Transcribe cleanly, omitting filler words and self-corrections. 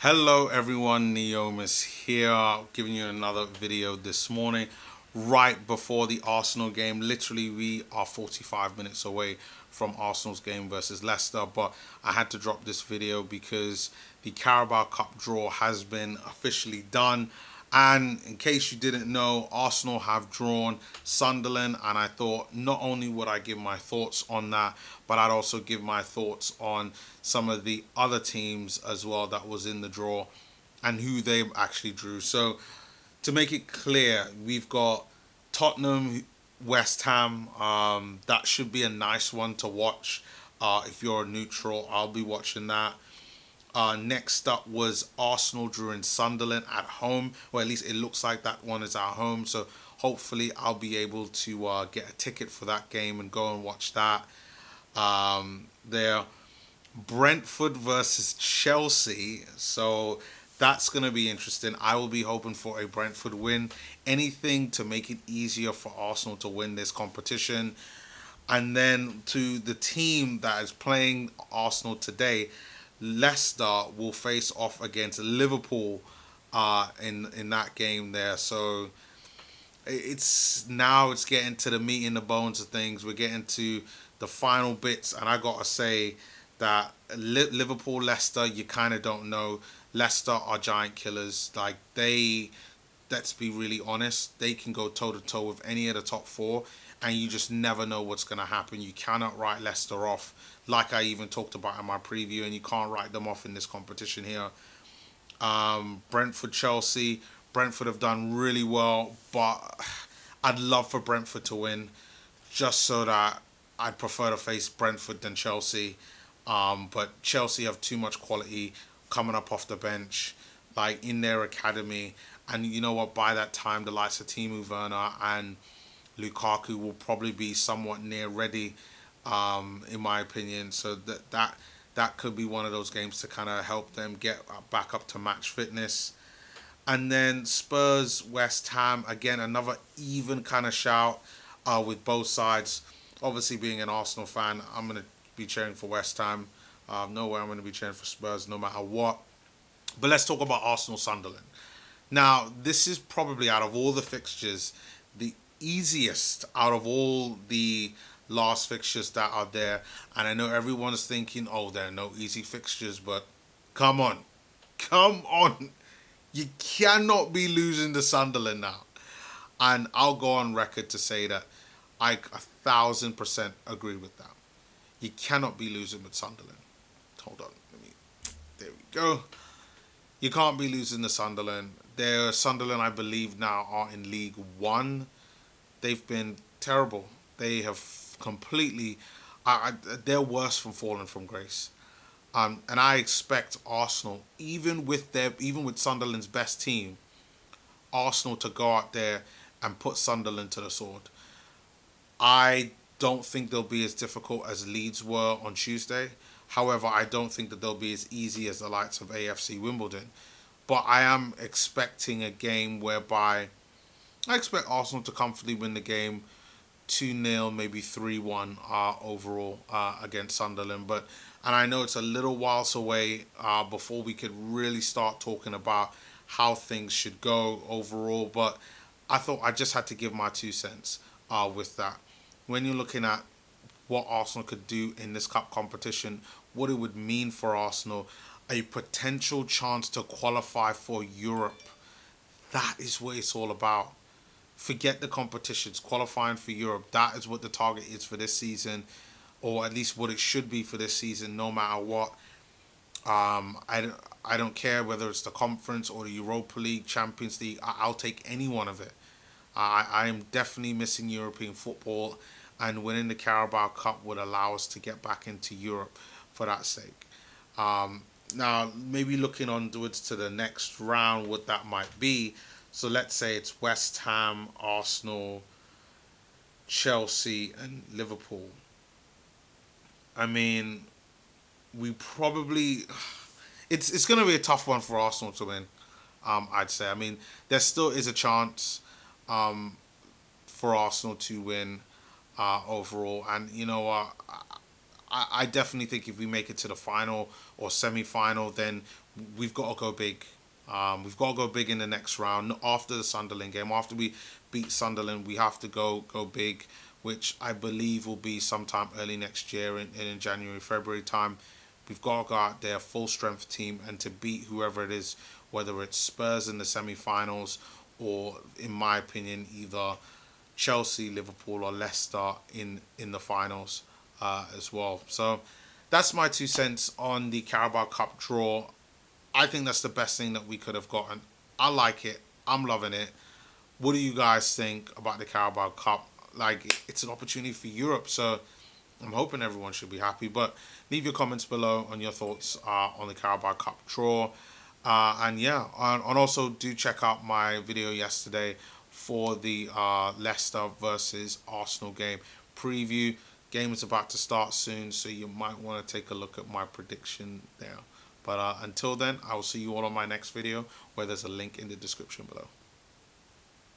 Hello everyone, Neomis here, giving you another video this morning, right before the Arsenal game. Literally, we are 45 minutes away from Arsenal's game versus Leicester, but I had to drop this video because the Carabao Cup draw has been officially done. And in case you didn't know, Arsenal have drawn Sunderland, and I thought not only would I give my thoughts on that, but I'd also give my thoughts on some of the other teams as well that was in the draw and who they actually drew. So to make it clear, we've got Tottenham, West Ham. That should be a nice one to watch. If you're a neutral, I'll be watching that. Next up was Arsenal drawing Sunderland at home, or at least it looks like that one is at home. So hopefully I'll be able to get a ticket for that game and go and watch that. There, Brentford versus Chelsea. So that's going to be interesting. I will be hoping for a Brentford win. Anything to make it easier for Arsenal to win this competition. And then to the team that is playing Arsenal today, Leicester will face off against Liverpool in that game there. So it's getting to the meat and the bones of things. We're getting to the final bits, and I gotta say that Liverpool, Leicester, you kind of don't know. Leicester are giant killers. Like let's be really honest, they can go toe to toe with any of the top four, and you just never know what's gonna happen. You cannot write Leicester off, like I even talked about in my preview, and you can't write them off in this competition here. Brentford, Chelsea. Brentford have done really well, but I'd love for Brentford to win, just so that I'd prefer to face Brentford than Chelsea. But Chelsea have too much quality coming up off the bench, like in their academy. And you know what? By that time, the likes of Timo Werner and Lukaku will probably be somewhat near ready, in my opinion. So that could be one of those games to kind of help them get back up to match fitness. And then Spurs, West Ham, again, another even kind of shout with both sides. Obviously, being an Arsenal fan, I'm going to be cheering for West Ham. No way I'm going to be cheering for Spurs no matter what. But let's talk about Arsenal Sunderland. Now, this is probably out of all the fixtures, the easiest out of all the last fixtures that are there. And I know everyone's thinking, oh, there are no easy fixtures, but come on. Come on. You cannot be losing to Sunderland now. And I'll go on record to say that I 1,000% agree with that. You cannot be losing with Sunderland. Hold on. There we go. You can't be losing to Sunderland. Sunderland, I believe, now are in League One. They've been terrible. They have completely. They're worse from falling from grace. And I expect Arsenal, even with Sunderland's best team, Arsenal to go out there and put Sunderland to the sword. I don't think they'll be as difficult as Leeds were on Tuesday. However, I don't think that they'll be as easy as the likes of AFC Wimbledon. But I am expecting a game whereby I expect Arsenal to comfortably win the game 2-0, maybe 3-1 overall against Sunderland. And I know it's a little whiles away before we could really start talking about how things should go overall. But I thought I just had to give my 2 cents with that. When you're looking at what Arsenal could do in this cup competition, what it would mean for Arsenal, a potential chance to qualify for Europe. That is what it's all about. Forget the competitions, qualifying for Europe. That is what the target is for this season, or at least what it should be for this season, no matter what. I don't care whether it's the Conference or the Europa League, Champions League. I'll take any one of it. I am definitely missing European football, and winning the Carabao Cup would allow us to get back into Europe for that sake. Now, maybe looking onwards to the next round, what that might be. So let's say it's West Ham, Arsenal, Chelsea, and Liverpool. I mean, we probably it's going to be a tough one for Arsenal to win. I'd say. I mean, there still is a chance for Arsenal to win overall, and you know what. I definitely think if we make it to the final or semi-final, then we've got to go big. We've got to go big in the next round after the Sunderland game. After we beat Sunderland, we have to go big, which I believe will be sometime early next year in January, February time. We've got to go out there, full strength team, and to beat whoever it is, whether it's Spurs in the semi-finals or, in my opinion, either Chelsea, Liverpool, or Leicester in the finals as well. So that's my 2 cents on the Carabao Cup draw. I think that's the best thing that we could have gotten. I like it. I'm loving it. What do you guys think about the Carabao Cup? Like, it's an opportunity for Europe, so I'm hoping everyone should be happy. But leave your comments below on your thoughts on the Carabao Cup draw. And yeah, and also do check out my video yesterday for the Leicester versus Arsenal game preview. Game is about to start soon, so you might want to take a look at my prediction there. But until then, I will see you all on my next video, where there's a link in the description below.